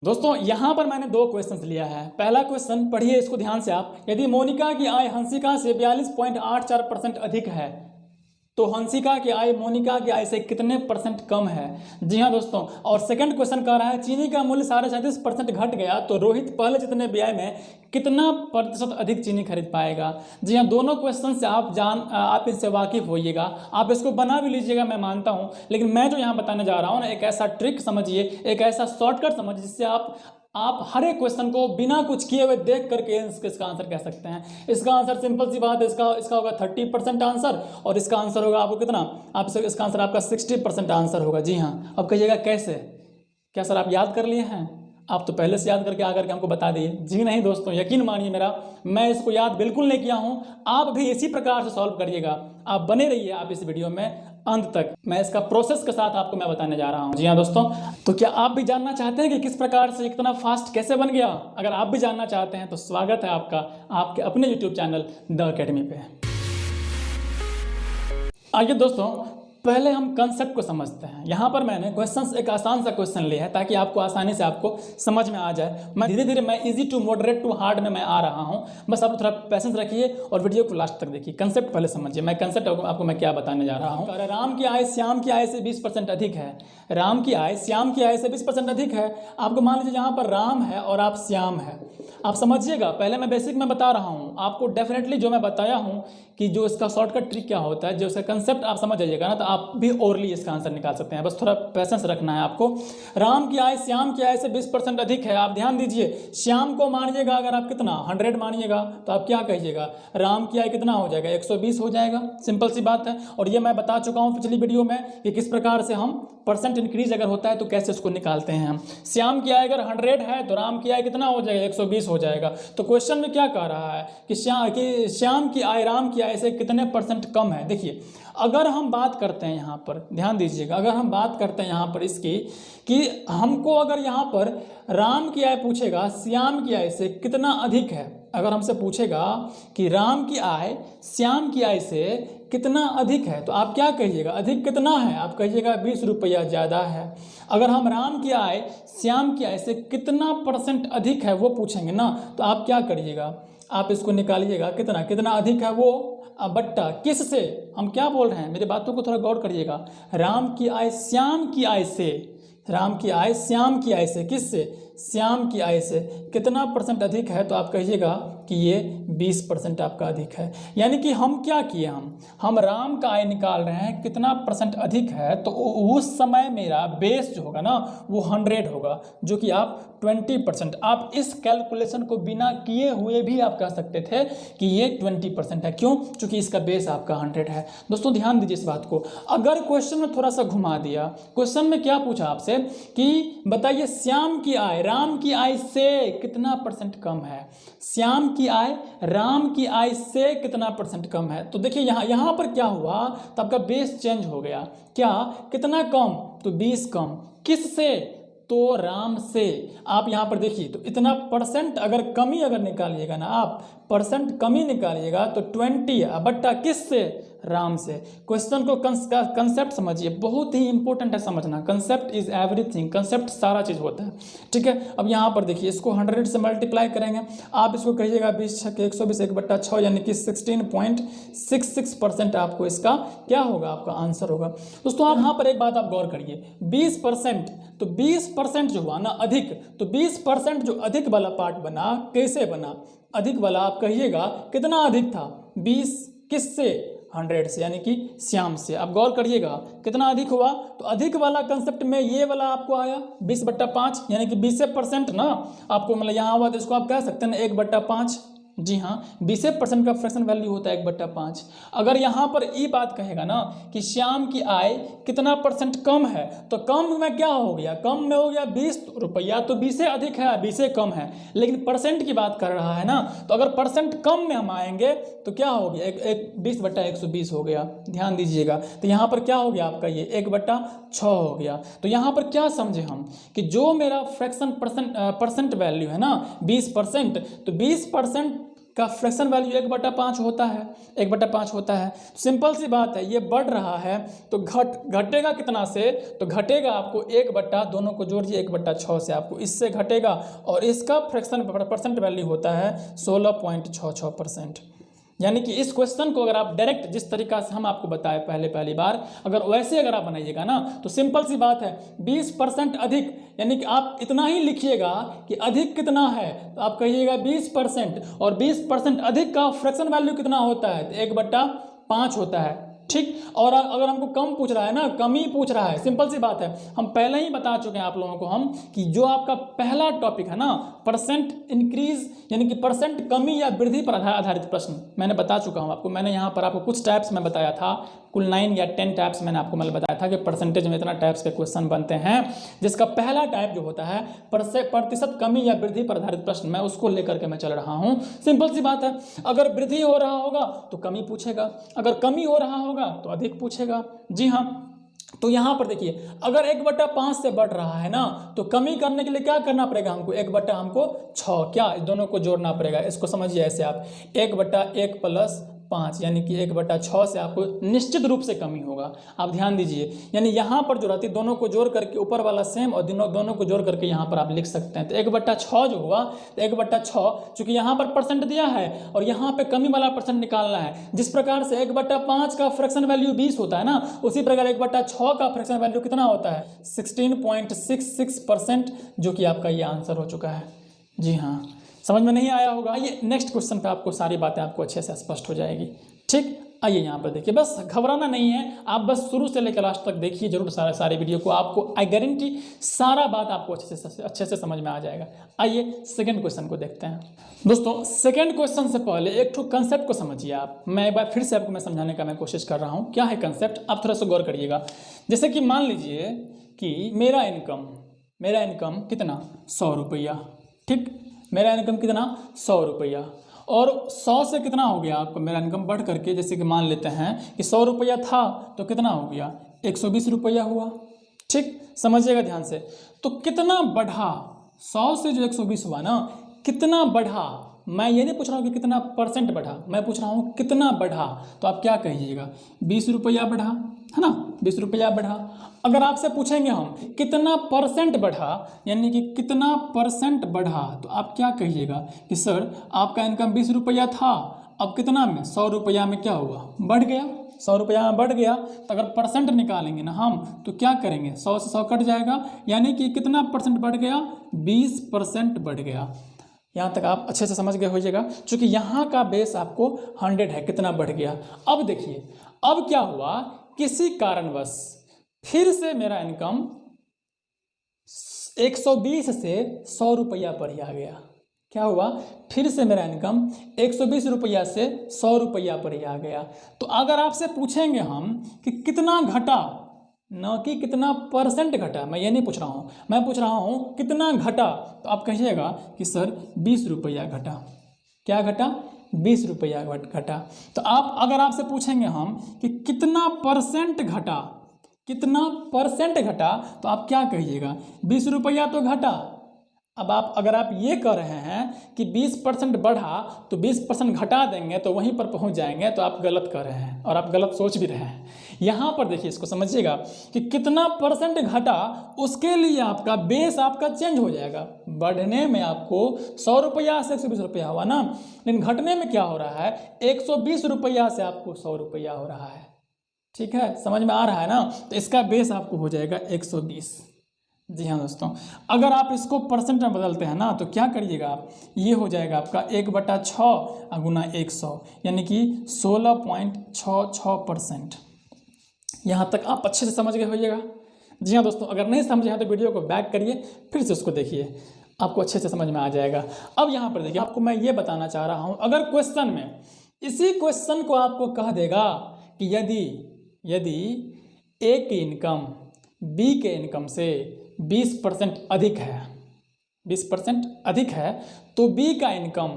दोस्तों यहाँ पर मैंने दो क्वेश्चंस लिया है। पहला क्वेश्चन पढ़िए इसको ध्यान से आप। यदि मोनिका की आय हंसिका से 42.84% अधिक है तो हंसिका की आय मोनिका की आय से कितने परसेंट कम है। जी हाँ दोस्तों। और सेकंड क्वेश्चन कह रहा है चीनी का मूल्य 37.5% घट गया तो रोहित पहले जितने व्यय में कितना प्रतिशत अधिक चीनी खरीद पाएगा। जी हाँ, दोनों क्वेश्चन से आप इससे वाकिफ होइएगा। आप इसको बना भी लीजिएगा, मैं मानता हूँ, लेकिन मैं जो यहाँ बताने जा रहा हूँ ना, एक ऐसा ट्रिक समझिए, एक ऐसा शॉर्टकट समझिए जिससे आप हर एक क्वेश्चन को बिना कुछ किए हुए देख करके इसका आंसर कह सकते हैं। इसका आंसर सिंपल सी बात है, इसका होगा 30% आंसर और इसका आंसर होगा आपको कितना, इसका आंसर आपका 60% आंसर होगा। जी हाँ। अब कहिएगा कैसे, क्या सर आप याद कर लिए हैं? आप तो पहले से याद करके आकर के हमको बता दिए। जी नहीं दोस्तों, यकीन मानिए मेरा, मैं इसको याद बिल्कुल नहीं किया हूँ। आप भी इसी प्रकार से सॉल्व करिएगा। आप बने रहिए आप इस वीडियो में अंत तक, मैं इसका प्रोसेस के साथ आपको मैं बताने जा रहा हूँ। जी हाँ दोस्तों, तो क्या आप भी जानना चाहते हैं कि किस प्रकार से इतना फास्ट कैसे बन गया? अगर आप भी जानना चाहते हैं तो स्वागत है आपका आपके अपने यूट्यूब चैनल द अकेडमी पे। आइए दोस्तों, पहले हम कंसेप्ट को समझते हैं। यहाँ पर मैंने क्वेश्चंस एक आसान सा क्वेश्चन लिया है ताकि आपको आसानी से आपको समझ में आ जाए। मैं धीरे धीरे मैं easy to moderate to hard में मैं आ रहा हूँ, बस आप थोड़ा पैसेंस रखिए और वीडियो को लास्ट तक देखिए। कंसेप्ट पहले समझिए, मैं कंसेप्ट आपको मैं क्या बताने जा रहा हूँ। राम की आय श्याम की आय से 20% अधिक है। राम की आय श्याम की आय से 20% अधिक है। आपको मान लीजिए यहाँ पर राम है और आप श्याम है। आप समझिएगा, पहले मैं बेसिक में बता रहा हूँ आपको। डेफिनेटली जो मैं बताया हूँ कि जो इसका शॉर्टकट ट्रिक क्या होता है, जो इसका कंसेप्ट आप समझ जाइएगा ना, तो आप भी ओरली इसका आंसर निकाल सकते हैं। बस थोड़ा पैसेंस रखना है आपको। राम की आय श्याम की आय से 20% अधिक है। आप ध्यान दीजिए, श्याम को मानिएगा अगर आप कितना 100 मानिएगा तो आप क्या कहिएगा, राम की आय कितना हो जाएगा, 120 हो जाएगा। सिंपल सी बात है। और ये मैं बता चुका हूँ पिछली वीडियो में कि किस प्रकार से हम परसेंट इंक्रीज अगर होता है तो कैसे उसको निकालते हैं हम। श्याम की आय अगर 100 है तो राम की आय कितना हो जाएगा, 120 हो जाएगा। तो क्वेश्चन में क्या कह रहा है कि श्याम की आय राम की आय से कितने परसेंट कम है। देखिए, अगर हम बात करते हैं यहाँ पर, ध्यान दीजिएगा, अगर हम बात करते हैं यहाँ पर इसकी कि हमको अगर यहाँ पर राम की आय पूछेगा श्याम की आय से कितना अधिक है, अगर हमसे पूछेगा कि राम की आय श्याम की आय से कितना अधिक है तो आप क्या कहिएगा, अधिक कितना है, आप कहिएगा 20 रुपया ज़्यादा है। अगर हम राम की आय श्याम की आय से कितना परसेंट अधिक है वो पूछेंगे ना, तो आप क्या करिएगा, आप इसको निकालिएगा, कितना कितना अधिक है वो बट्टा किस से, हम क्या बोल रहे हैं, मेरी बातों को थोड़ा गौर करिएगा। राम की आय श्याम की आय से, राम की आय श्याम की आय से, किस से, श्याम की आय से कितना परसेंट अधिक है, तो आप कहिएगा कि ये 20% आपका अधिक है। यानी कि हम क्या किए, हम राम का आय निकाल रहे हैं कितना परसेंट अधिक है, तो उस समय मेरा बेस जो होगा ना वो 100 होगा, जो कि आप 20%, आप इस कैलकुलेशन को बिना किए हुए भी आप कह सकते थे कि ये 20% है। क्यों? क्योंकि इसका बेस आपका 100 है। दोस्तों ध्यान दीजिए इस बात को। अगर क्वेश्चन में थोड़ा सा घुमा दिया, क्वेश्चन में क्या पूछा आपसे कि बताइए श्याम की आय राम की आय से कितना परसेंट कम है, श्याम की आय राम की आय से कितना परसेंट कम है। तो देखिए यहाँ पर क्या हुआ, तो आपका बेस चेंज हो गया। क्या, कितना कम, तो 20 कम, किस से, तो राम से। आप यहाँ पर देखिए, तो इतना परसेंट अगर कमी अगर निकालिएगा ना, आप परसेंट कमी निकालिएगा तो 20 बट्टा किस से, राम से। क्वेश्चन को कंसेप्ट समझिए, बहुत ही इंपॉर्टेंट है समझना। कंसेप्ट इज एवरीथिंग, कंसेप्ट सारा चीज़ होता है, ठीक है। अब यहाँ पर देखिए, इसको 100 से मल्टीप्लाई करेंगे, आप इसको कहिएगा 20 छक्के 120 1/6, यानी कि 16.66% आपको इसका क्या होगा, आपका आंसर होगा। दोस्तों आप यहाँ पर एक बात आप गौर करिए, 20%, तो 20% जो हुआ ना अधिक, तो 20% जो अधिक वाला पार्ट बना, कैसे बना अधिक वाला, आप कहिएगा कितना अधिक था, 20 किससे, 100 से, यानी कि श्याम से। आप गौर करिएगा कितना अधिक हुआ, तो अधिक वाला कंसेप्ट में ये वाला आपको आया 20/5, यानी कि 20% ना आपको मतलब यहाँ हुआ, तो इसको आप कह सकते हैं 1/5। जी हाँ, 20% का फ्रैक्शन वैल्यू होता है 1/5। अगर यहाँ पर ये बात कहेगा ना कि श्याम की आय कितना परसेंट कम है, तो कम में क्या हो गया, कम में हो गया 20 रुपया, तो 20 अधिक है 20 कम है, लेकिन परसेंट की बात कर रहा है ना, तो अगर परसेंट कम में हम आएंगे तो क्या हो गया, 20/120 हो गया। ध्यान दीजिएगा, तो यहाँ पर क्या हो गया आपका, ये 1/6 हो गया। तो यहाँ पर क्या समझे हम कि जो मेरा फ्रैक्शन परसेंट वैल्यू है ना 20%, तो 20% का फ्रैक्शन वैल्यू 1/5 होता है, 1/5 होता है। सिंपल सी बात है, ये बढ़ रहा है तो घटेगा कितना से, तो घटेगा आपको 1 दोनों को जोड़िए 1/6 से आपको इससे घटेगा, और इसका फ्रैक्शन परसेंट वैल्यू होता है 16.66%। यानी कि इस क्वेश्चन को अगर आप डायरेक्ट जिस तरीका से हम आपको बताए पहली बार, अगर वैसे अगर आप बनाइएगा ना तो सिंपल सी बात है 20% अधिक, यानी कि आप इतना ही लिखिएगा कि अधिक कितना है, तो आप कहिएगा 20%, और 20% अधिक का फ्रैक्शन वैल्यू कितना होता है, तो 1/5 होता है। ठीक, और अगर हमको कम पूछ रहा है ना, कम ही पूछ रहा है, सिंपल सी बात है, हम पहले ही बता चुके हैं आप लोगों को हम कि जो आपका पहला टॉपिक है ना परसेंट इंक्रीज यानी कि परसेंट कमी या वृद्धि पर आधारित प्रश्न, मैंने बता चुका हूं आपको। मैंने यहाँ पर आपको कुछ टाइप्स में बताया था, कुल 9 या 10 टाइप्स मैंने आपको मतलब बताया था कि परसेंटेज में इतना टाइप्स के क्वेश्चन बनते हैं, जिसका पहला टाइप जो होता है प्रतिशत कमी या वृद्धि पर आधारित प्रश्न, मैं उसको लेकर के मैं चल रहा हूँ। सिंपल सी बात है, अगर वृद्धि हो रहा होगा तो कमी पूछेगा, अगर कमी हो रहा होगा तो अधिक पूछेगा। जी हाँ, तो यहाँ पर देखिए अगर 1/5 से बढ़ रहा है ना, तो कमी करने के लिए क्या करना पड़ेगा हमको, 1/6 क्या इस दोनों को जोड़ना पड़ेगा। इसको समझिए ऐसे आप 1/1 + 5 यानी कि 1/6 से आपको निश्चित रूप से कमी होगा। आप ध्यान दीजिए, यानी यहाँ पर जो रहती दोनों को जोड़ करके ऊपर वाला सेम और दोनों को जोड़ करके यहाँ पर आप लिख सकते हैं। तो 1/6 जो हुआ, तो 1/6 चूंकि यहाँ पर परसेंट दिया है और यहाँ पे कमी वाला परसेंट निकालना है। जिस प्रकार से 1/5 का फ्रैक्शन वैल्यू 20 होता है ना, उसी प्रकार 1/6 का फ्रैक्शन वैल्यू कितना होता है, 16.66%, जो कि आपका ये आंसर हो चुका है। जी हाँ, समझ में नहीं आया होगा। आइए नेक्स्ट क्वेश्चन पे आपको सारी बातें आपको अच्छे से स्पष्ट हो जाएगी। ठीक, आइए यहाँ पर देखिए, बस घबराना नहीं है, आप बस शुरू से लेकर लास्ट तक देखिए जरूर सारे वीडियो को, आपको आई गारंटी सारा बात आपको अच्छे से समझ में आ जाएगा। आइए सेकंड क्वेश्चन को देखते हैं। दोस्तों सेकंड क्वेश्चन से पहले एक ठो कंसेप्ट को समझिए आप। मैं एक बार फिर से आपको समझाने का मैं कोशिश कर रहा हूँ। क्या है कंसेप्ट, आप थोड़ा सा गौर करिएगा। जैसे कि मान लीजिए कि मेरा इनकम कितना, 100 रुपया। ठीक, मेरा इनकम कितना, 100 रुपया, और 100 से कितना हो गया आपको मेरा इनकम बढ़ करके, जैसे कि मान लेते हैं कि 100 रुपया था तो कितना हो गया, 120 रुपया हुआ। ठीक, समझिएगा ध्यान से, तो कितना बढ़ा, 100 से जो 120 हुआ ना, कितना बढ़ा। मैं ये नहीं पूछ रहा हूँ कि कितना परसेंट बढ़ा, मैं पूछ रहा हूँ कितना बढ़ा। तो आप क्या कहिएगा, 20 रुपया बढ़ा, है ना, 20 रुपया बढ़ा। अगर आपसे पूछेंगे हम कितना परसेंट बढ़ा, यानी कि कितना परसेंट बढ़ा, तो आप क्या कहिएगा कि सर आपका इनकम 20 रुपया था, अब कितना में, 100 रुपया में क्या हुआ, बढ़ गया, 100 रुपया में बढ़ गया। तो अगर परसेंट निकालेंगे ना हम, तो क्या करेंगे, 100 से 100 कट जाएगा, यानी कि कितना परसेंट बढ़ गया, 20% बढ़ गया। यहाँ तक आप अच्छे से समझ गए होइएगा, क्योंकि यहाँ का बेस आपको 100 है, कितना बढ़ गया। अब देखिए, अब क्या हुआ, किसी कारणवश फिर से मेरा इनकम 120 से 100 रुपया पर ही आ गया। क्या हुआ, फिर से मेरा इनकम 120 रुपया से 100 रुपया पर ही आ गया। तो अगर आपसे पूछेंगे हम कि कितना घटा, न कि कितना परसेंट घटा, मैं ये नहीं पूछ रहा हूँ, मैं पूछ रहा हूँ कितना घटा, तो आप कहिएगा कि सर 20 रुपया घटा। क्या घटा, 20 रुपया घटा। तो आप अगर आपसे पूछेंगे हम कि कितना परसेंट घटा, कितना परसेंट घटा, तो आप क्या कहिएगा, 20 रुपया तो घटा। अब आप अगर आप ये कह रहे हैं कि 20% बढ़ा तो 20% घटा देंगे तो वहीं पर पहुंच जाएंगे, तो आप गलत कर रहे हैं और आप गलत सोच भी रहे हैं। यहाँ पर देखिए, इसको समझिएगा कि कितना परसेंट घटा, उसके लिए आपका बेस आपका चेंज हो जाएगा। बढ़ने में आपको 100 रुपया से 120 रुपया हुआ ना, लेकिन घटने में क्या हो रहा है, 120 रुपया से आपको 100 रुपया हो रहा है। ठीक है, समझ में आ रहा है ना, तो इसका बेस आपको हो जाएगा 120। जी हाँ दोस्तों, अगर आप इसको परसेंट में बदलते हैं ना, तो क्या करिएगा आप, ये हो जाएगा आपका 1/6 गुना 100, यानी कि 16.66%। यहाँ तक आप अच्छे से समझ गए होइएगा। जी हाँ दोस्तों, अगर नहीं समझे हैं तो वीडियो को बैक करिए, फिर से उसको देखिए, आपको अच्छे से समझ में आ जाएगा। अब यहाँ पर देखिए, आपको मैं ये बताना चाह रहा हूँ, अगर क्वेश्चन में इसी क्वेश्चन को आपको कह देगा कि यदि ए की इनकम बी के इनकम से 20% अधिक है, 20% अधिक है, तो बी का इनकम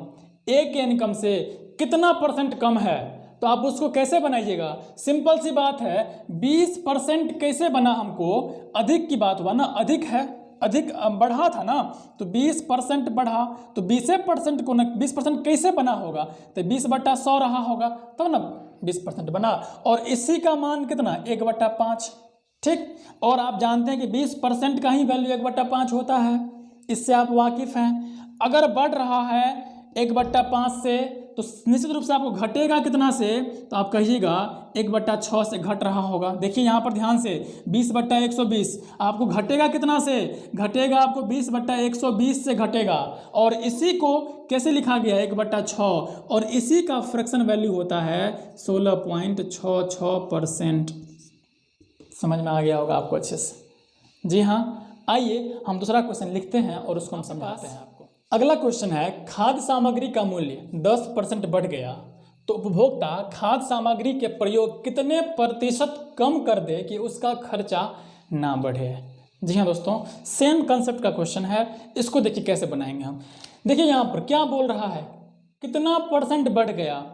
ए के इनकम से कितना परसेंट कम है, तो आप उसको कैसे बनाइएगा। सिंपल सी बात है, 20% कैसे बना, हमको अधिक की बात हुआ ना, अधिक है अधिक बढ़ा था ना, तो 20% बढ़ा, तो 20% को ना 20% कैसे बना होगा, तो 20/100 रहा होगा, तो ना 20% बना। और इसी का मान कितना 1/5, ठीक। और आप जानते हैं कि 20% का ही वैल्यू 1/5 होता है, इससे आप वाकिफ़ हैं। अगर बढ़ रहा है 1/5 से, तो निश्चित रूप से आपको घटेगा कितना से, तो आप कहिएगा 1/6 से घट रहा होगा। देखिए यहाँ पर ध्यान से 20/120 आपको घटेगा कितना से, घटेगा आपको 20/120 से घटेगा। और इसी को कैसे लिखा गया 1/6, और इसी का फ्रैक्शन वैल्यू होता है 16.66%। समझ में आ गया होगा आपको अच्छे से। जी हाँ, आइए हम दूसरा क्वेश्चन लिखते हैं और उसको हम समझाते हैं आपको। अगला क्वेश्चन है, खाद्य सामग्री का मूल्य 10% बढ़ गया तो उपभोक्ता खाद्य सामग्री के प्रयोग कितने प्रतिशत कम कर दे कि उसका खर्चा ना बढ़े। जी हाँ दोस्तों, सेम कंसेप्ट का क्वेश्चन है। इसको देखिए कैसे बनाएंगे हम। देखिए यहाँ पर क्या बोल रहा है, कितना परसेंट बढ़ गया,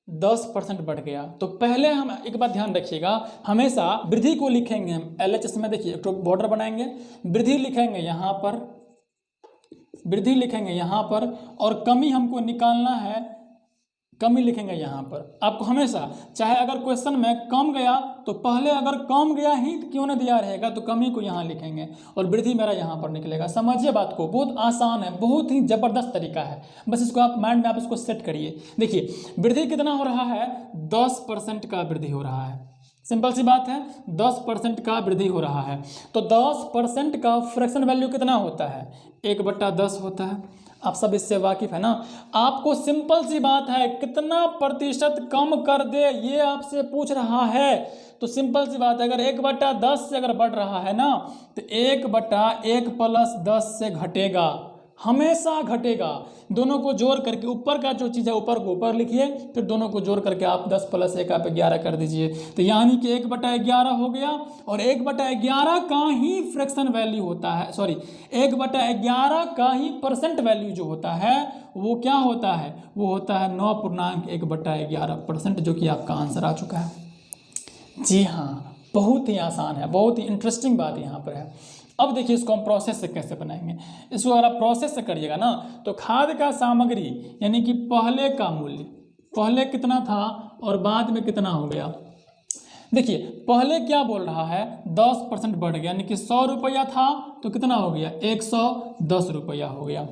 10% बढ़ गया। तो पहले हम एक बात ध्यान रखिएगा, हमेशा वृद्धि को लिखेंगे हम LHS में। देखिए एक बॉर्डर बनाएंगे, वृद्धि लिखेंगे यहाँ पर, वृद्धि लिखेंगे यहाँ पर, और कमी हमको निकालना है, कमी लिखेंगे यहाँ पर। आपको हमेशा चाहे अगर क्वेश्चन में कम गया तो पहले, अगर कम गया ही क्यों न दिया रहेगा, तो कमी को यहाँ लिखेंगे और वृद्धि मेरा यहाँ पर निकलेगा। समझिए बात को, बहुत आसान है, बहुत ही जबरदस्त तरीका है। बस इसको आप माइंड में आप इसको सेट करिए। देखिए वृद्धि कितना हो रहा है, 10% का वृद्धि हो रहा है। सिंपल सी बात है, 10% का वृद्धि हो रहा है। तो 10% का फ्रैक्शन वैल्यू कितना होता है, 1/10 होता है। आप सब इससे वाकिफ है ना। आपको सिंपल सी बात है, कितना प्रतिशत कम कर दे ये आपसे पूछ रहा है। तो सिंपल सी बात है, अगर 1/10 से अगर बढ़ रहा है ना, तो 1/1 + 10 से घटेगा, हमेशा घटेगा। दोनों को जोड़ करके ऊपर का जो चीज़ है ऊपर को ऊपर लिखिए, फिर दोनों को जोड़ करके आप 10 + 1 आप 11 कर दीजिए। तो यानी कि 1/11 हो गया। और 1/11 का ही फ्रैक्शन वैल्यू होता है, सॉरी 1/11 का ही परसेंट वैल्यू जो होता है वो क्या होता है, वो होता है 9.1/11%, जो कि आपका आंसर आ चुका है। जी हाँ, बहुत ही आसान है, बहुत ही इंटरेस्टिंग बात यहाँ पर है। अब देखिए इसको हम प्रोसेस से कैसे बनाएंगे। इसको अगर आप प्रोसेस से करिएगा ना, तो खाद्य का सामग्री यानी कि पहले का मूल्य, पहले कितना था और बाद में कितना हो गया। देखिए पहले क्या बोल रहा है, 10% बढ़ गया, यानी कि 100 रुपया था तो कितना हो गया, 110 रुपया हो गया।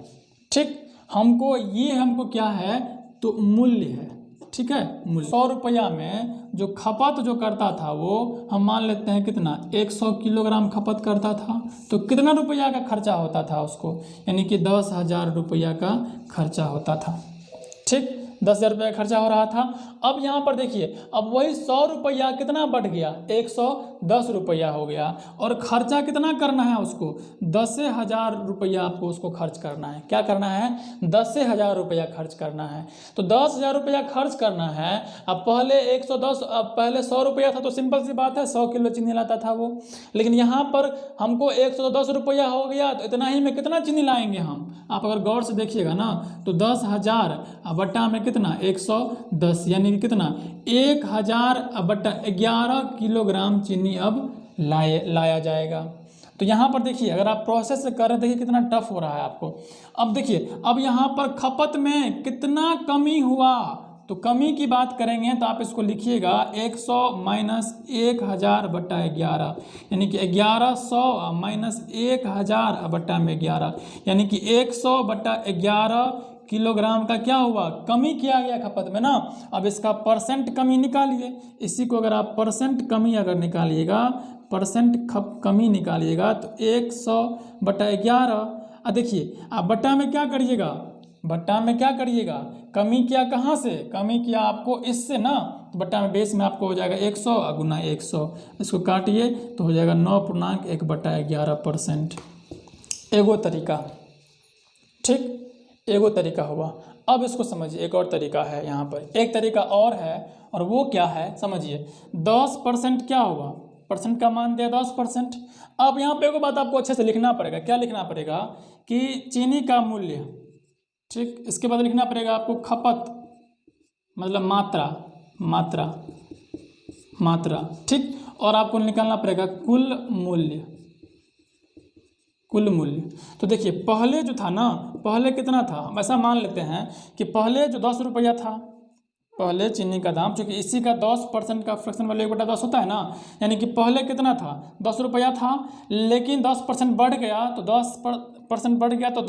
ठीक, हमको ये हमको क्या है, तो मूल्य है, ठीक है, मूल्य। 100 रुपया में जो खपत जो करता था वो हम मान लेते हैं कितना, 100 किलोग्राम खपत करता था, तो कितना रुपया का खर्चा होता था उसको, यानी कि 10,000 रुपया का खर्चा होता था। ठीक, 10,000 रुपया खर्चा हो रहा था। अब यहाँ पर देखिए, अब वही 100 रुपया कितना बढ़ गया, 110 रुपया हो गया। और खर्चा कितना करना है उसको, 10,000 रुपया आपको उसको खर्च करना है। क्या करना है, 10,000 रुपया खर्च करना है। तो 10,000 रुपया खर्च करना है। अब पहले 110, अब पहले 100 रुपया था, तो सिंपल सी बात है 100 किलो चीनी लाता था वो। लेकिन यहाँ पर हमको 110 रुपया हो गया, तो इतना ही में कितना चीनी लाएंगे हम। आप अगर गौर से देखिएगा ना, तो 10,000 बट्टा में कितना, 110, यानी कि कितना, 1,000/11 किलोग्राम चीनी अब लाया जाएगा। तो यहाँ पर देखिए, अगर आप प्रोसेस से कर रहे हैं, देखिए कितना टफ हो रहा है आपको। अब देखिए, अब यहाँ पर खपत में कितना कमी हुआ, तो कमी की बात करेंगे तो आप इसको लिखिएगा 100 - 1,000/11, यानी कि 1100 - 1,000/11, यानी कि 100/11 किलोग्राम का क्या हुआ, कमी किया गया खपत में ना। अब इसका परसेंट कमी निकालिए। इसी को अगर आप परसेंट कमी अगर निकालिएगा, परसेंट कमी निकालिएगा, तो 100/11। देखिए आप बट्टा में क्या करिएगा, बट्टा में क्या करिएगा, कमी किया कहाँ से, कमी किया आपको इससे ना, तो बट्टा में बेस में आपको हो जाएगा 100 गुना 100। इसको काटिए तो हो जाएगा 9.1/11%। एगो तरीका, ठीक, एगो तरीका हुआ। अब इसको समझिए, एक और तरीका है यहाँ पर, एक तरीका और है, और वो क्या है समझिए। 10% क्या हुआ, परसेंट का मान दिया 10%। अब यहाँ पे एगो बात आपको अच्छे से लिखना पड़ेगा। क्या लिखना पड़ेगा कि चीनी का मूल्य, ठीक, इसके बाद लिखना पड़ेगा आपको खपत, मतलब मात्रा, मात्रा, मात्रा, ठीक। और आपको निकालना पड़ेगा कुल मूल्य, कुल मूल्य। तो देखिए पहले जो था ना, पहले कितना था, हम ऐसा मान लेते हैं कि पहले जो 10 रुपया था, पहले चीनी का दाम, चूँकि इसी का 10% का फ्रैक्शन वैल्यू 1/10 होता है ना, यानी कि पहले कितना था, 10 रुपया था, लेकिन 10% बढ़ गया, तो 10% बढ़ गया तो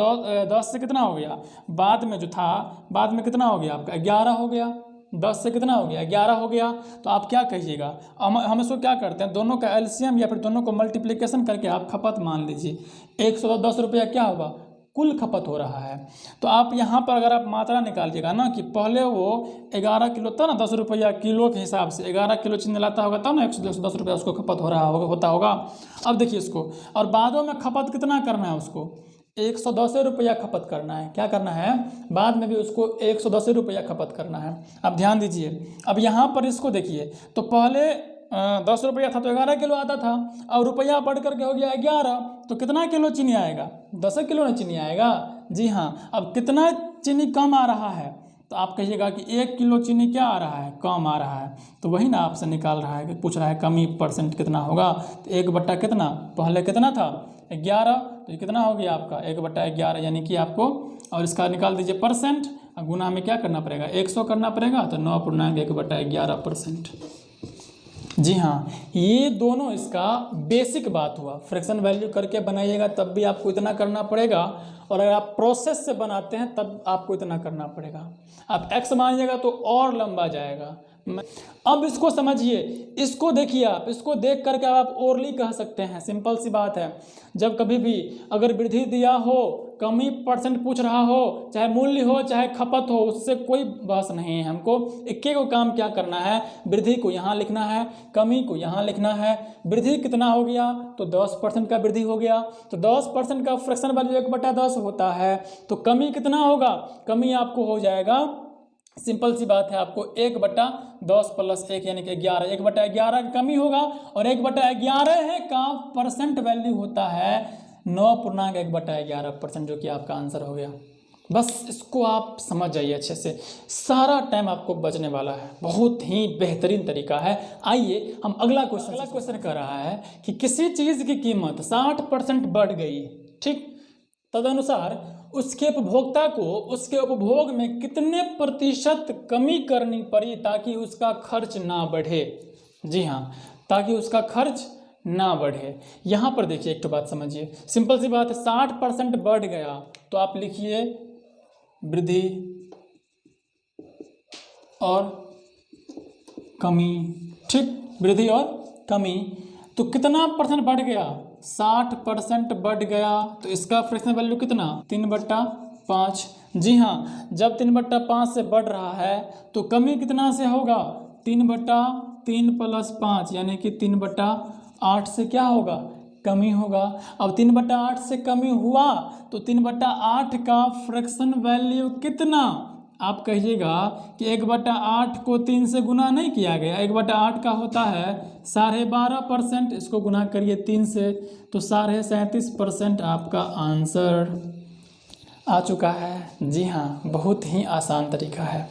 10 से कितना हो गया, बाद में जो था, बाद में कितना हो गया आपका 11 हो गया, 10 से कितना हो गया 11 हो गया। तो आप क्या कहिएगा, हम इसको क्या करते हैं, दोनों का एलसीएम या फिर दोनों को मल्टीप्लिकेशन करके आप खपत मान लीजिए। 110 रुपया क्या होगा, कुल खपत हो रहा है। तो आप यहाँ पर अगर आप मात्रा निकालिएगा ना, कि पहले वो 11 किलो था ना, 10 रुपया किलो के हिसाब से 11 किलो चीनी लाता होगा तब ना 110 रुपया उसको खपत हो रहा होता होगा। अब देखिए इसको, और बादों में खपत कितना करना है उसको, 110 रुपया खपत करना है। क्या करना है, बाद में भी उसको 110 रुपया खपत करना है। अब ध्यान दीजिए, अब यहाँ पर इसको देखिए, तो पहले 10 रुपया था तो 11 किलो आता था, और रुपया बढ़ करके हो गया 11, तो कितना किलो चीनी आएगा, 10 किलो ना चीनी आएगा। जी हाँ, अब कितना चीनी कम आ रहा है, तो आप कहिएगा कि 1 किलो चीनी क्या आ रहा है, कम आ रहा है। तो वही ना आपसे निकाल रहा है, पूछ रहा है कमी परसेंट कितना होगा, तो 1 कितना, पहले कितना था 11, तो ये कितना हो गया आपका 1/11, यानी कि आपको, और इसका निकाल दीजिए परसेंट, गुना में क्या करना पड़ेगा 100 करना पड़ेगा, तो 9.1/11%। जी हाँ, ये दोनों इसका बेसिक बात हुआ। फ्रैक्शन वैल्यू करके बनाइएगा तब भी आपको इतना करना पड़ेगा, और अगर आप प्रोसेस से बनाते हैं तब आपको इतना करना पड़ेगा। आप एक्स मानिएगा तो और लंबा जाएगा। अब इसको समझिए, इसको देखिए, आप इसको देख करके आप ओरली कह सकते हैं, सिंपल सी बात है। जब कभी भी अगर वृद्धि दिया हो, कमी परसेंट पूछ रहा हो, चाहे मूल्य हो चाहे खपत हो, उससे कोई बहस नहीं है। हमको एक को काम क्या करना है, वृद्धि को यहाँ लिखना है, कमी को यहाँ लिखना है। वृद्धि कितना हो गया, तो 10% का वृद्धि हो गया, तो 10% का फ्रैक्शन वैल्यू 1/10 होता है। तो कमी कितना होगा, कमी आपको हो जाएगा, सिंपल सी बात है, आपको 1/10 + 1 यानी कि 11, 1/11 कमी होगा, और 1/11 है का परसेंट वैल्यू होता है 9.1/11%, जो कि आपका आंसर हो गया। बस इसको आप समझ जाइए अच्छे से, सारा टाइम आपको बचने वाला है। बहुत ही बेहतरीन तरीका है। आइए हम अगला क्वेश्चन कर रहा है कि किसी चीज़ की कीमत 60% बढ़ गई, ठीक, तदनुसार उसके उपभोक्ता को उसके उपभोग में कितने प्रतिशत कमी करनी पड़ी ताकि उसका खर्च ना बढ़े। जी हाँ, ताकि उसका खर्च ना बढ़े। यहाँ पर देखिए एक तो बात समझिए, सिंपल सी बात है, 60% बढ़ गया तो आप लिखिए वृद्धि और कमी, ठीक, वृद्धि और कमी। तो कितना परसेंट बढ़ गया, 60% बढ़ गया, तो इसका फ्रैक्शन वैल्यू कितना, 3/5। जी हाँ, जब 3/5 से बढ़ रहा है तो कमी कितना से होगा, 3/3 + 5 यानी कि 3/8 से क्या होगा, कमी होगा। अब 3/8 से कमी हुआ तो 3/8 का फ्रैक्शन वैल्यू कितना, आप कहिएगा कि 1/8 को 3 से गुना नहीं किया गया, 1/8 का होता है 12.5%, इसको गुना करिए 3 से तो 37.5% आपका आंसर आ चुका है। जी हाँ, बहुत ही आसान तरीका है,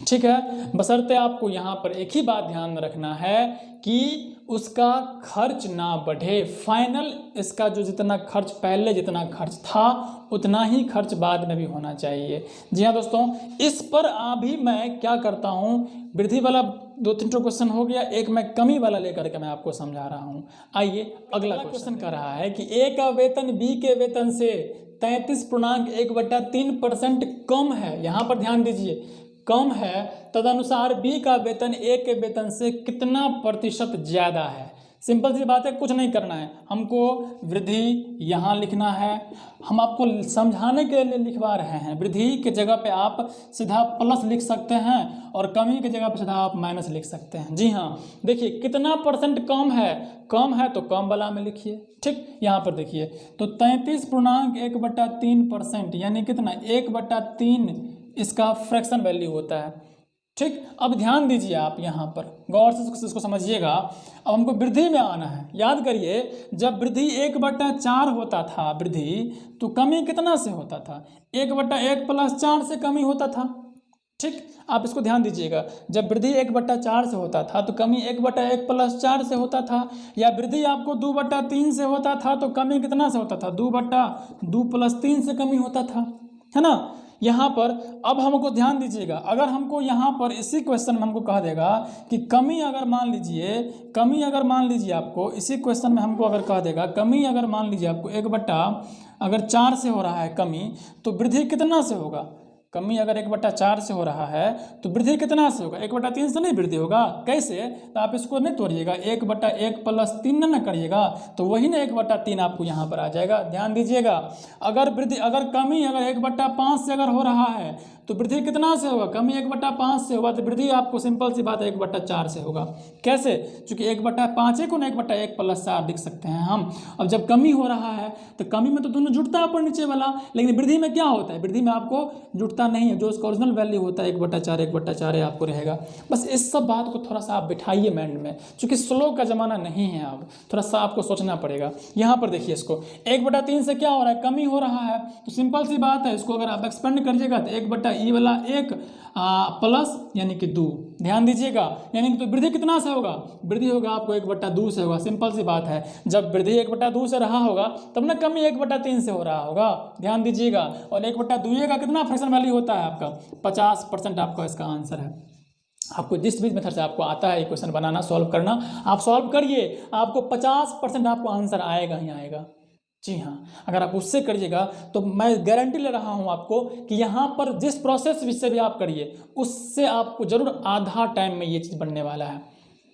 ठीक है। बशर्ते आपको यहाँ पर एक ही बात ध्यान में रखना है कि उसका खर्च ना बढ़े। फाइनल इसका जो जितना खर्च, पहले जितना खर्च था उतना ही खर्च बाद में भी होना चाहिए। जी हाँ दोस्तों, इस पर अभी मैं क्या करता हूँ, वृद्धि वाला 2-3 क्वेश्चन हो गया, एक मैं कमी वाला लेकर के मैं आपको समझा रहा हूँ। आइए अगला क्वेश्चन कर रहा है कि ए का वेतन बी के वेतन से 33.1/3% कम है। यहाँ पर ध्यान दीजिए, कम है, तदनुसार बी का वेतन ए के वेतन से कितना प्रतिशत ज़्यादा है। सिंपल सी बात है, कुछ नहीं करना है, हमको वृद्धि यहाँ लिखना है। हम आपको समझाने के लिए लिखवा रहे हैं। वृद्धि के जगह पे आप सीधा प्लस लिख सकते हैं, और कमी की जगह पे सीधा आप माइनस लिख सकते हैं। जी हाँ, देखिए कितना परसेंट कम है तो कम वाला में लिखिए, ठीक। यहाँ पर देखिए तो 33.1/3% यानी कितना, 1/3 इसका फ्रैक्शन वैल्यू होता है, ठीक। अब ध्यान दीजिए, आप यहाँ पर गौर से इसको समझिएगा। अब हमको वृद्धि में आना है। याद करिए, जब वृद्धि 1/4 होता था वृद्धि, तो कमी कितना से होता था, 1/1 + 4 से कमी होता था, ठीक, आप इसको ध्यान दीजिएगा। जब वृद्धि 1/4 से होता था तो कमी 1/1 + 4 से होता था, या वृद्धि आपको 2/3 से होता था तो कमी कितना से होता था, 2/2 + 3 से कमी होता था, है ना। यहाँ पर अब हमको ध्यान दीजिएगा, अगर हमको यहाँ पर इसी क्वेश्चन में हमको कह देगा कि कमी अगर मान लीजिए आपको इसी क्वेश्चन में हमको अगर कह देगा कमी अगर मान लीजिए आपको 1/4 से हो रहा है कमी, तो वृद्धि कितना से होगा। कमी अगर 1/4 से हो रहा है तो वृद्धि कितना से होगा, 1/3 से नहीं वृद्धि होगा। कैसे, तो आप इसको नहीं तोड़िएगा, 1/1 + 3 ना करिएगा तो वही ना 1/3 आपको यहाँ पर आ जाएगा। ध्यान दीजिएगा, अगर कमी अगर 1/5 से अगर हो रहा है तो वृद्धि कितना से होगा, कमी 1/5 से होगा तो वृद्धि आपको सिंपल सी बात है 1/4 से होगा। कैसे, चूंकि 1/5 को ना 1/1 + 4 लिख सकते हैं हम। अब जब कमी हो रहा है तो कमी में तो दोनों जुड़ता है ऊपर नीचे वाला, लेकिन वृद्धि में क्या होता है, वृद्धि में आपको जुड़ता नहीं है, जो उसका ओरिजिनल वैल्यू होता है 1/4 आपको रहेगा। बस इस सब बात को थोड़ा सा आप बिठाइए माइंड में, चूंकि स्लो का ज़माना नहीं है, अब थोड़ा सा आपको सोचना पड़ेगा। यहाँ पर देखिए, इसको 1/3 से क्या हो रहा है, कमी हो रहा है, तो सिंपल सी बात है, इसको अगर आप एक्सपेंड करिएगा तो 1/e वाला 1 प्लस यानी कि 2। ध्यान दीजिएगा, यानी कि तो वृद्धि कितना से होगा, वृद्धि होगा आपको 1/2 से होगा। सिंपल सी बात है, जब वृद्धि 1/2 से रहा होगा तब ना कमी 1/3 से हो रहा होगा। ध्यान दीजिएगा, और 1/2 का कितना फ्रैक्शन वैल्यू होता है आपका, 50% आपका इसका आंसर है। आपको जिस भी मेथड से आपको आता है ये क्वेश्चन बनाना, सॉल्व करना, आप सॉल्व करिए, आपको 50% आपको आंसर आएगा ही आएगा। जी हाँ, अगर आप उससे करिएगा तो मैं गारंटी ले रहा हूँ आपको कि यहाँ पर जिस प्रोसेस से भी आप करिए उससे आपको ज़रूर आधा टाइम में ये चीज़ बनने वाला है।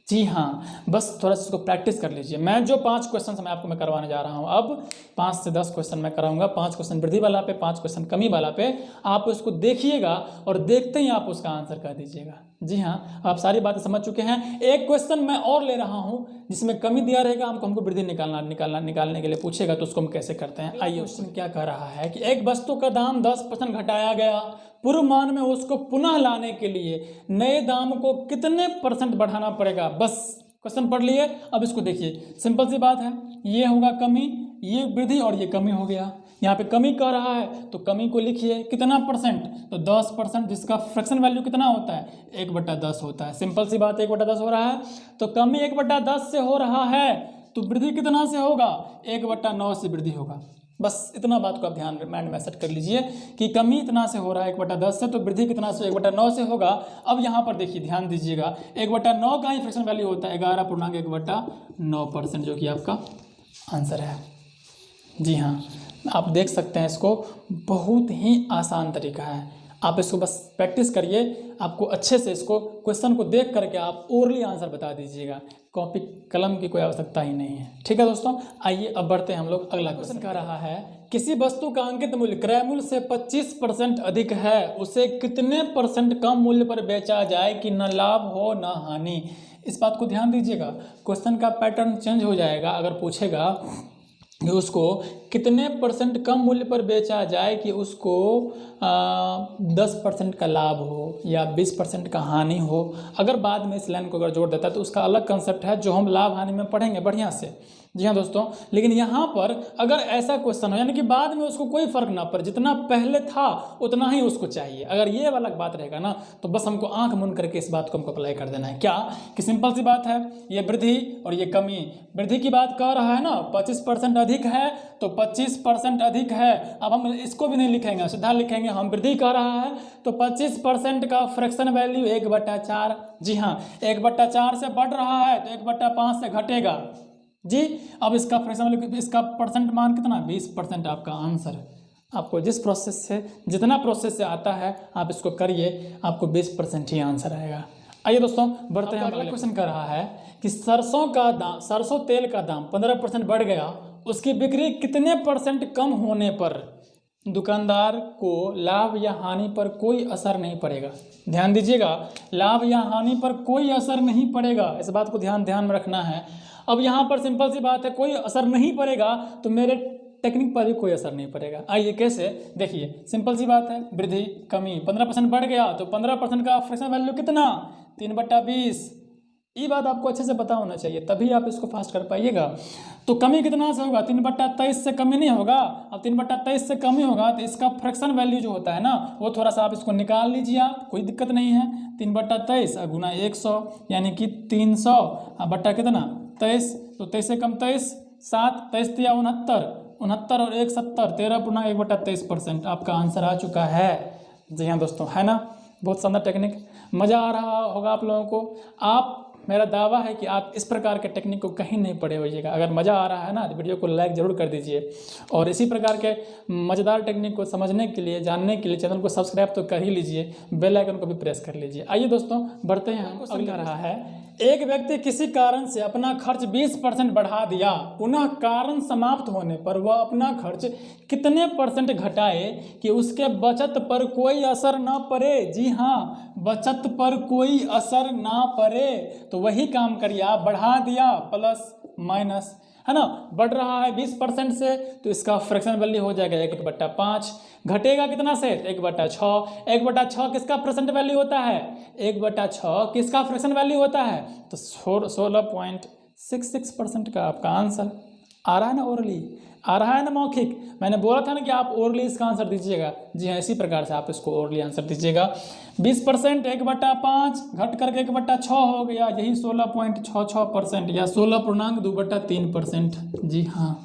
जी हाँ, बस थोड़ा सा इसको प्रैक्टिस कर लीजिए। मैं जो 5 क्वेश्चन मैं करवाने जा रहा हूँ, अब 5 से 10 क्वेश्चन मैं कराऊंगा, 5 क्वेश्चन वृद्धि वाला पे, 5 क्वेश्चन कमी वाला पे। आप उसको देखिएगा और देखते ही आप उसका आंसर कर दीजिएगा। जी हाँ, आप सारी बातें समझ चुके हैं। एक क्वेश्चन मैं और ले रहा हूँ जिसमें कमी दिया रहेगा, हमको वृद्धि निकालने के लिए पूछेगा, तो उसको हम कैसे करते हैं। आइए, क्वेश्चन क्या कह रहा है कि एक वस्तु का दाम 10% घटाया गया, पूर्व मान में उसको पुनः लाने के लिए नए दाम को कितने % बढ़ाना पड़ेगा। बस क्वेश्चन पढ़ लिए, अब इसको देखिए, सिंपल सी बात है, ये होगा कमी, ये वृद्धि और ये कमी हो गया। यहाँ पे कमी कह रहा है तो कमी को लिखिए कितना %, तो 10%, जिसका फ्रैक्शन वैल्यू कितना होता है, 1/10 होता है। सिंपल सी बात, 1/10 हो रहा है तो कमी 1/10 से हो रहा है तो वृद्धि कितना से होगा, 1/9 से वृद्धि होगा। बस इतना बात को आप ध्यान माइंड में सेट कर लीजिए कि कमी इतना से हो रहा है 1/10 से, तो वृद्धि कितना से, 1/9 से होगा। अब यहाँ पर देखिए, ध्यान दीजिएगा, 1/9 का ही फ्रैक्शन वैल्यू होता है 11.1/9%, जो कि आपका आंसर है। जी हाँ, आप देख सकते हैं, इसको बहुत ही आसान तरीका है। आप इसको बस प्रैक्टिस करिए, आपको अच्छे से इसको क्वेश्चन को देख करके आप ओरली आंसर बता दीजिएगा, कॉपी कलम की कोई आवश्यकता ही नहीं है। ठीक है दोस्तों, आइए अब बढ़ते हैं हम लोग। अगला क्वेश्चन कह रहा है, किसी वस्तु का अंकित मूल्य क्रय मूल्य से 25% अधिक है, उसे कितने % कम मूल्य पर बेचा जाए कि न लाभ हो न हानि। इस बात को ध्यान दीजिएगा, क्वेश्चन का पैटर्न चेंज हो जाएगा। अगर पूछेगा कि उसको कितने % कम मूल्य पर बेचा जाए कि उसको 10% का लाभ हो या 20% का हानि हो, अगर बाद में इस लाइन को अगर जोड़ देता है तो उसका अलग कंसेप्ट है जो हम लाभ हानि में पढ़ेंगे बढ़िया से। जी हाँ दोस्तों, लेकिन यहाँ पर अगर ऐसा क्वेश्चन हो, यानी कि बाद में उसको कोई फर्क ना पड़े, जितना पहले था उतना ही उसको चाहिए, अगर ये वाला बात रहेगा ना, तो बस हमको आंख मूंद करके इस बात को हमको अप्लाई कर देना है। क्या कि सिंपल सी बात है, ये वृद्धि और ये कमी, वृद्धि की बात कर रहा है ना, 25% अधिक है तो 25% अधिक है। अब हम इसको भी नहीं लिखेंगे, सीधा लिखेंगे, हम वृद्धि कर रहा है तो 25% का फ्रैक्शन वैल्यू 1/4। जी हाँ, 1/4 से बढ़ रहा है तो 1/5 से घटेगा। जी, अब इसका फ्रैक्शन वैल्यू, इसका % मान कितना, 20% आपका आंसर। आपको जिस प्रोसेस से, जितना प्रोसेस से आता है आप इसको करिए, आपको 20% ही आंसर आएगा। आइए दोस्तों बढ़ते हैं। अगला क्वेश्चन कर रहा है कि सरसों तेल का दाम 15% बढ़ गया, उसकी बिक्री कितने % कम होने पर दुकानदार को लाभ या हानि पर कोई असर नहीं पड़ेगा। ध्यान दीजिएगा, लाभ या हानि पर कोई असर नहीं पड़ेगा, इस बात को ध्यान में रखना है। अब यहाँ पर सिंपल सी बात है, कोई असर नहीं पड़ेगा तो मेरे टेक्निक पर भी कोई असर नहीं पड़ेगा। आइए कैसे, देखिए सिंपल सी बात है, वृद्धि कमी 15% बढ़ गया तो 15% का फ्रैक्शन वैल्यू कितना, 3/20, ये बात आपको अच्छे से पता होना चाहिए, तभी आप इसको फास्ट कर पाइएगा। तो कमी कितना से होगा, 3/23 से कमी नहीं होगा। अब 3/23 से कमी होगा तो इसका फ्रैक्शन वैल्यू जो होता है ना, वो थोड़ा सा आप इसको निकाल लीजिए, आप कोई दिक्कत नहीं है। 3/23 गुना 100 यानी कि 300 बट्टा कितना 23, तो 23 से कम 23, 7, 23 या 69, 69 और 1 70, 13/1/23% आपका आंसर आ चुका है। जी हाँ दोस्तों, है ना, बहुत शानदार टेक्निक, मज़ा आ रहा होगा आप लोगों को। आप, मेरा दावा है कि आप इस प्रकार के टेक्निक को कहीं नहीं पढ़े होइएगा। अगर मज़ा आ रहा है ना तो वीडियो को लाइक ज़रूर कर दीजिए, और इसी प्रकार के मज़ेदार टेक्निक को समझने के लिए, जानने के लिए चैनल को सब्सक्राइब तो कर ही लीजिए, बेल आइकन को भी प्रेस कर लीजिए। आइए दोस्तों बढ़ते हैं, हम अगला रहा है, एक व्यक्ति किसी कारण से अपना खर्च 20% बढ़ा दिया, पुनः कारण समाप्त होने पर वह अपना खर्च कितने % घटाए कि उसके बचत पर कोई असर ना पड़े। जी हाँ, बचत पर कोई असर ना पड़े। तो वही काम करिए आप, बढ़ा दिया प्लस माइनस, है ना, बढ़ रहा है 20% से तो इसका फ्रैक्शन वैल्यू हो जाएगा 1/5। घटेगा कितना से, 1/6। 1/6 किसका परसेंट वैल्यू होता है, 1/6 किसका फ्रैक्शन वैल्यू होता है, तो 16.66% का आपका आंसर आ रहा है ना। ओरली आ रहा है ना, मौखिक। मैंने बोला था ना कि आप ओरली इसका आंसर दीजिएगा। जी हाँ, इसी प्रकार से आप इसको ओरली आंसर दीजिएगा। 20% 1/5 घट करके 1/6 हो गया, यही 16.66% या 16.2/3%। जी हाँ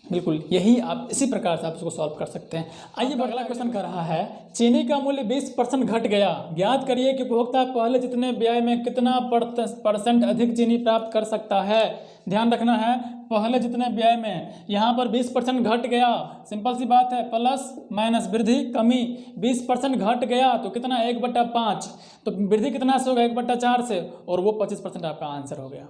बिल्कुल, यही आप इसी प्रकार से आप इसको सॉल्व कर सकते हैं। आइए अगला क्वेश्चन कर रहा है, चीनी का मूल्य 20% घट गया, ज्ञात करिए कि उपभोक्ता पहले जितने व्यय में कितना % अधिक चीनी प्राप्त कर सकता है। ध्यान रखना है, पहले जितने व्यय में, यहाँ पर 20% घट गया, सिंपल सी बात है, प्लस माइनस वृद्धि कमी, 20% घट गया तो कितना 1/5, तो वृद्धि कितना से होगा 1/4 से, और वो 25% आपका आंसर हो गया।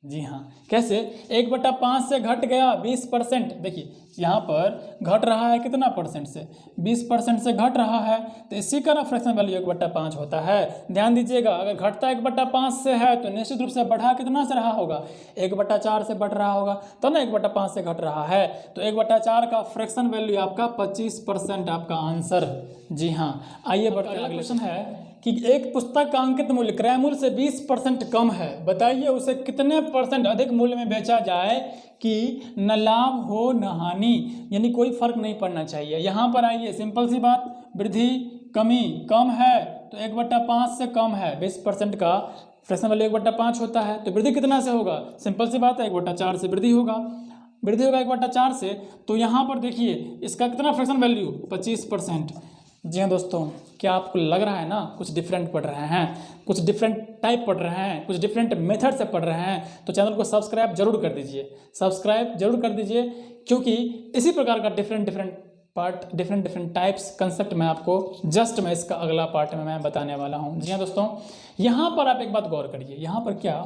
जी हाँ, कैसे, 1/5 से घट गया 20%, देखिए यहाँ पर घट रहा है कितना % से, 20% से घट रहा है, तो इसी का ना फ्रैक्शन वैल्यू 1/5 होता है। ध्यान दीजिएगा, अगर घटता 1/5 से है तो निश्चित रूप से बढ़ा कितना से रहा होगा, 1/4 से बढ़ रहा होगा, तो ना 1/5 से घट रहा है, तो 1/4 का फ्रैक्शन वैल्यू आपका 25% आपका आंसर। जी हाँ, आइए बढ़ते हैं। अगला क्वेश्चन है कि एक पुस्तक का अंकित मूल्य क्रय मूल्य से 20% कम है, बताइए उसे कितने % अधिक मूल्य में बेचा जाए कि न लाभ हो न हानि, यानी कोई फर्क नहीं पड़ना चाहिए। यहाँ पर आइए, सिंपल सी बात, वृद्धि कमी, कम है तो 1/5 से कम है, 20% का फ्रैक्शन वैल्यू 1/5 होता है, तो वृद्धि कितना से होगा, सिंपल सी बात है 1/4 से वृद्धि होगा, 1/4 से, तो यहाँ पर देखिए इसका कितना फ्रैक्शन वैल्यू 25%। जी हाँ दोस्तों, क्या आपको लग रहा है ना कुछ डिफरेंट पढ़ रहे हैं, कुछ डिफरेंट टाइप पढ़ रहे हैं, कुछ डिफरेंट मेथड से पढ़ रहे हैं, तो चैनल को सब्सक्राइब जरूर कर दीजिए, सब्सक्राइब जरूर कर दीजिए, क्योंकि इसी प्रकार का different part, different types concept मैं आपको मैं इसका अगला पार्ट में मैं बताने वाला हूँ। जी हाँ दोस्तों, यहाँ पर आप एक बात गौर करिए, यहाँ पर क्या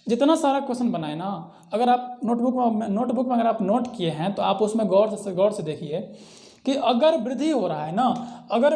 जितना सारा क्वेश्चन बनाए ना, अगर आप नोटबुक में अगर आप नोट किए हैं तो आप उसमें गौर से देखिए कि अगर वृद्धि हो रहा है ना, अगर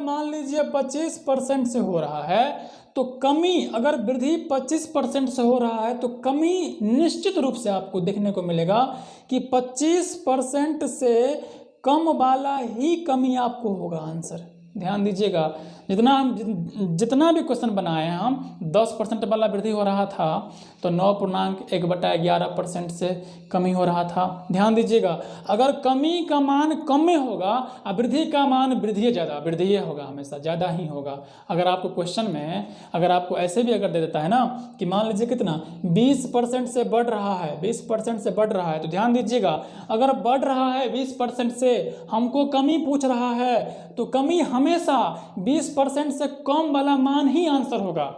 मान लीजिए 25% से हो रहा है, तो कमी, अगर वृद्धि 25% से हो रहा है तो कमी निश्चित रूप से आपको देखने को मिलेगा कि 25% से कम वाला ही कमी आपको होगा आंसर। ध्यान दीजिएगा, जितना भी क्वेश्चन बनाए हैं हम, 10% वाला वृद्धि हो रहा था तो 9.1/11% से कमी हो रहा था। ध्यान दीजिएगा, अगर कमी का मान कम में होगा और वृद्धि का मान वृद्धि होगा, हमेशा ज़्यादा ही होगा। अगर आपको क्वेश्चन में अगर आपको ऐसे भी अगर दे देता है ना कि मान लीजिए कितना 20% से बढ़ रहा है, 20% से बढ़ रहा है, तो ध्यान दीजिएगा, अगर बढ़ रहा है 20% से, हमको कमी पूछ रहा है, तो कमी हमेशा 20% से कम वाला मान ही आंसर होगा।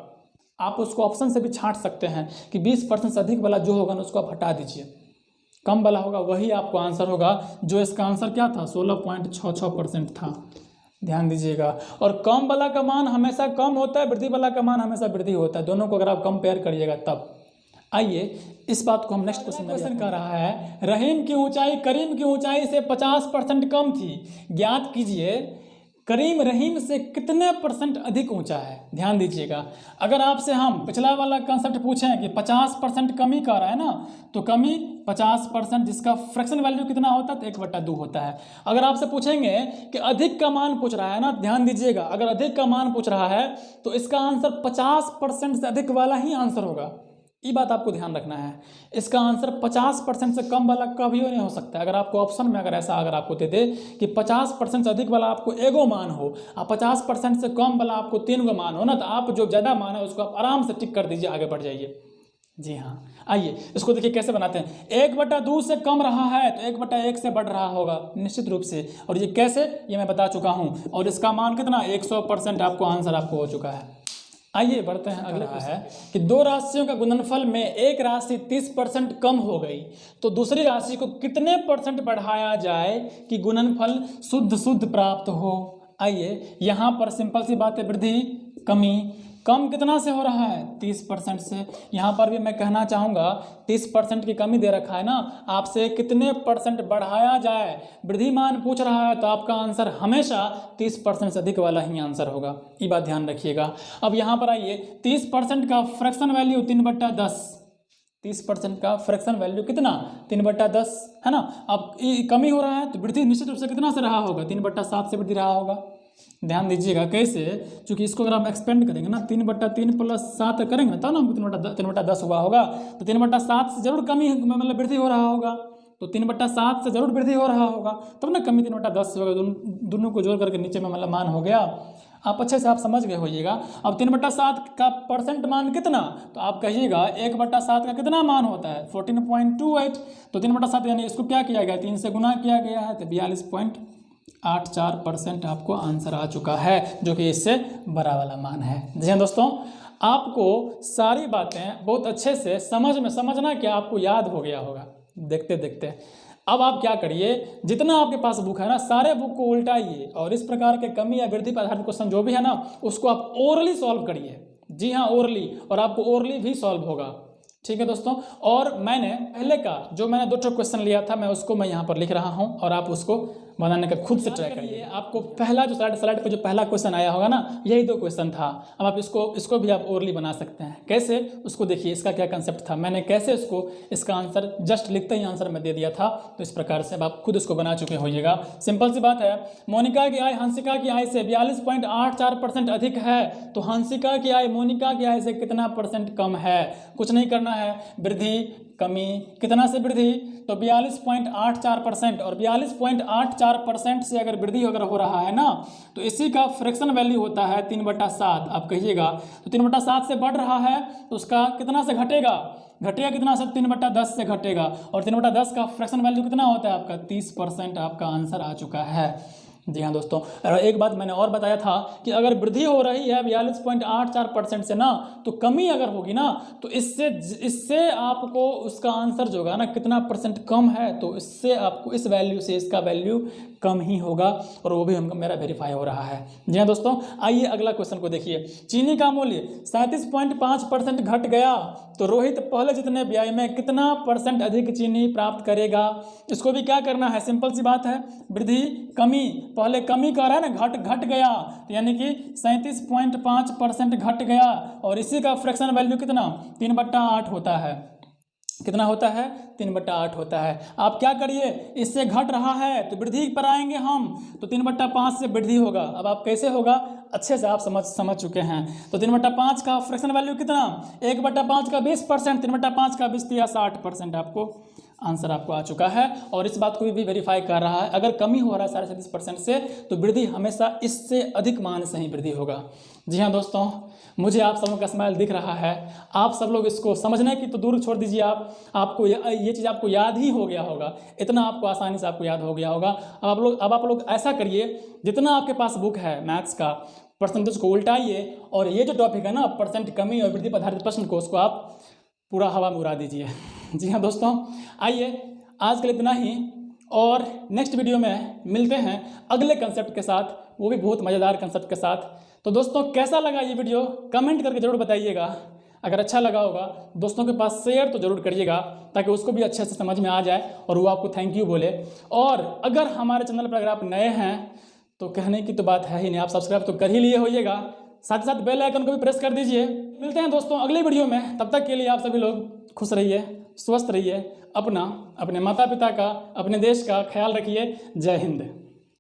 आप उसको ऑप्शन से भी छांट सकते हैं कि 20% से अधिक वाला जो होगा ना उसको आप हटा दीजिए, कम वाला होगा वही आपको आंसर होगा, जो इसका आंसर क्या था 16.66% था। ध्यान दीजिएगा, और कम वाला का मान हमेशा कम होता है, वृद्धि वाला का मान हमेशा वृद्धि होता है, दोनों को अगर आप कंपेयर करिएगा तब। आइए इस बात को हम नेक्स्ट क्वेश्चन कर रहा है, रहीम की ऊंचाई करीम की ऊंचाई से 50% कम थी, ज्ञात कीजिए करीम रहीम से कितने % अधिक ऊंचा है। ध्यान दीजिएगा, अगर आपसे हम पिछला वाला कंसेप्ट पूछें कि 50% कमी का रहा है ना, तो कमी 50% जिसका फ्रैक्शन वैल्यू कितना होता है तो 1/2 होता है। अगर आपसे पूछेंगे कि अधिक का मान पूछ रहा है ना, ध्यान दीजिएगा, अगर अधिक का मान पूछ रहा है तो इसका आंसर 50% से अधिक वाला ही आंसर होगा। ये बात आपको ध्यान रखना है, इसका आंसर 50% से कम वाला कभी नहीं हो सकता है। अगर आपको ऑप्शन में अगर ऐसा अगर आपको दे दे कि 50% से अधिक वाला आपको एगो मान हो और 50% से कम वाला आपको 3 गो मान हो ना, तो आप जो ज़्यादा मान है उसको आप आराम से टिक कर दीजिए, आगे बढ़ जाइए। जी हाँ, आइए इसको देखिए कैसे बनाते हैं। 1/2 से कम रहा है तो 1/1 से बढ़ रहा होगा निश्चित रूप से, और ये कैसे ये मैं बता चुका हूँ। और इसका मान कितना 100% आपको आंसर आपको हो चुका है। आइए बढ़ते हैं। अगला है कि दो राशियों का गुणनफल में एक राशि 30% कम हो गई तो दूसरी राशि को कितने % बढ़ाया जाए कि गुणनफल शुद्ध प्राप्त हो। आइए यहाँ पर सिंपल सी बात है, वृद्धि कमी, कम कितना से हो रहा है 30% से। यहाँ पर भी मैं कहना चाहूँगा 30% की कमी दे रखा है ना, आपसे कितने % बढ़ाया जाए, वृद्धि मान पूछ रहा है तो आपका आंसर हमेशा 30% से अधिक वाला ही आंसर होगा, ये बात ध्यान रखिएगा। अब यहाँ पर आइए 30% का फ्रैक्शन वैल्यू 3/10, 30% का फ्रैक्शन वैल्यू कितना 3/10 है ना। अब कमी हो रहा है तो वृद्धि निश्चित रूप से कितना से रहा होगा 3/7 से वृद्धि रहा होगा। ध्यान दीजिएगा कैसे, क्योंकि इसको अगर आप एक्सपेंड करेंगे ना 3/3 + 7 करेंगे ना तब ना 3/10 हुआ होगा, तो 3/7 से जरूर कमी मतलब वृद्धि हो रहा होगा, तो 3/7 से जरूर वृद्धि हो रहा होगा, तब ना कमी 3/10 होगा। दोनों को जोड़ करके नीचे में मतलब मान हो गया। आप अच्छे से आप समझ गए होइएगा। अब 3/7 का % मान कितना, तो आप कहिएगा 1/7 का कितना मान होता है 14.28, तो 3/7 यानी इसको क्या किया गया 3 से गुना किया गया है तो 42.84% आपको आंसर आ चुका है, जो कि इससे बड़ा वाला मान है। जी हाँ दोस्तों, आपको सारी बातें बहुत अच्छे से समझना क्या आपको याद हो गया होगा देखते देखते। अब आप क्या करिए, जितना आपके पास बुक है ना सारे बुक को उल्टाइए और इस प्रकार के कमी या वृद्धि पर आधारित क्वेश्चन जो भी है ना उसको आप ओरली सॉल्व करिए। जी हाँ ओरली, और आपको ओरली भी सॉल्व होगा। ठीक है दोस्तों, और मैंने पहले का जो मैंने 2 क्वेश्चन लिया था मैं उसको मैं यहाँ पर लिख रहा हूँ और आप उसको बनाने का खुद से ट्राई करिए। आपको पहला जो स्लाइड पे जो पहला क्वेश्चन आया होगा ना यही 2 क्वेश्चन था। अब आप इसको भी आप ओरली बना सकते हैं। कैसे उसको देखिए, इसका क्या कंसेप्ट था, मैंने कैसे इसका आंसर जस्ट लिखते ही आंसर मैं दे दिया था। तो इस प्रकार से अब आप खुद इसको बना चुके होइएगा। सिंपल सी बात है, मोनिका की आय हंसिका की आय से 42.84% अधिक है तो हंसिका की आय मोनिका की आय से कितना % कम है। कुछ नहीं करना है, वृद्धि कमी कितना से वृद्धि तो 42.84%, और 42.84% से अगर वृद्धि अगर हो रहा है ना तो इसी का फ्रैक्शन वैल्यू होता है 3/7। आप कहिएगा तो 3/7 से बढ़ रहा है तो उसका कितना से घटेगा कितना से 3/10 से घटेगा, और 3/10 का फ्रैक्शन वैल्यू कितना होता है आपका 30% आपका आंसर आ चुका है। जी हाँ दोस्तों, और एक बात मैंने और बताया था कि अगर वृद्धि हो रही है 42.84% से ना तो कमी अगर होगी ना तो इससे आपको उसका आंसर जो होगा ना कितना % कम है तो इससे आपको इस वैल्यू से इसका वैल्यू कम ही होगा, और वो भी हमको मेरा वेरीफाई हो रहा है। जी हाँ दोस्तों, आइए अगला क्वेश्चन को देखिए। चीनी का मूल्य 37.5% घट गया तो रोहित पहले जितने व्यय में कितना % अधिक चीनी प्राप्त करेगा। इसको भी क्या करना है, सिंपल सी बात है, वृद्धि कमी, पहले कमी कर रहा है ना घट गया तो यानी कि 37.5% घट गया, और इसी का फ्रैक्शन वैल्यू कितना 3/8 होता है। कितना होता है 3/8 होता है। आप क्या करिए, इससे घट रहा है तो वृद्धि पर आएंगे हम तो 3/5 से वृद्धि होगा। अब आप कैसे होगा अच्छे से आप समझ चुके हैं। तो 3/5 का फ्रैक्शन वैल्यू कितना 1/5 का 20%, 3/5 का 20 या 60% आपको आंसर आपको आ चुका है। और इस बात को भी वेरीफाई कर रहा है, अगर कमी हो रहा है 37.5% से तो वृद्धि हमेशा इससे अधिक मान से ही वृद्धि होगा। जी हाँ दोस्तों, मुझे आप सब लोग का स्माइल दिख रहा है। आप सब लोग इसको समझने की तो दूर छोड़ दीजिए, आपको ये चीज़ आपको याद ही हो गया होगा, इतना आपको आसानी से आपको याद हो गया होगा। अब आप लोग ऐसा करिए, जितना आपके पास बुक है मैथ्स का परसेंटेज को उल्टाइए और ये जो टॉपिक है ना % कमी और वृद्धि पर आधारित प्रश्न को उसको आप पूरा हवा में उड़ा दीजिए। जी हाँ दोस्तों, आइए आज के लिए इतना ही, और नेक्स्ट वीडियो में मिलते हैं अगले कंसेप्ट के साथ, वो भी बहुत मज़ेदार कंसेप्ट के साथ। तो दोस्तों कैसा लगा ये वीडियो कमेंट करके ज़रूर बताइएगा। अगर अच्छा लगा होगा दोस्तों के पास शेयर तो ज़रूर करिएगा ताकि उसको भी अच्छे से समझ में आ जाए और वो आपको थैंक यू बोले। और अगर हमारे चैनल पर अगर आप नए हैं तो कहने की तो बात है ही नहीं, आप सब्सक्राइब तो कर ही लिए होइएगा, साथ ही साथ बेल आइकन को भी प्रेस कर दीजिए। मिलते हैं दोस्तों अगले वीडियो में, तब तक के लिए आप सभी लोग खुश रहिए, स्वस्थ रहिए, अपना, अपने माता पिता का, अपने देश का ख्याल रखिए। जय हिंद।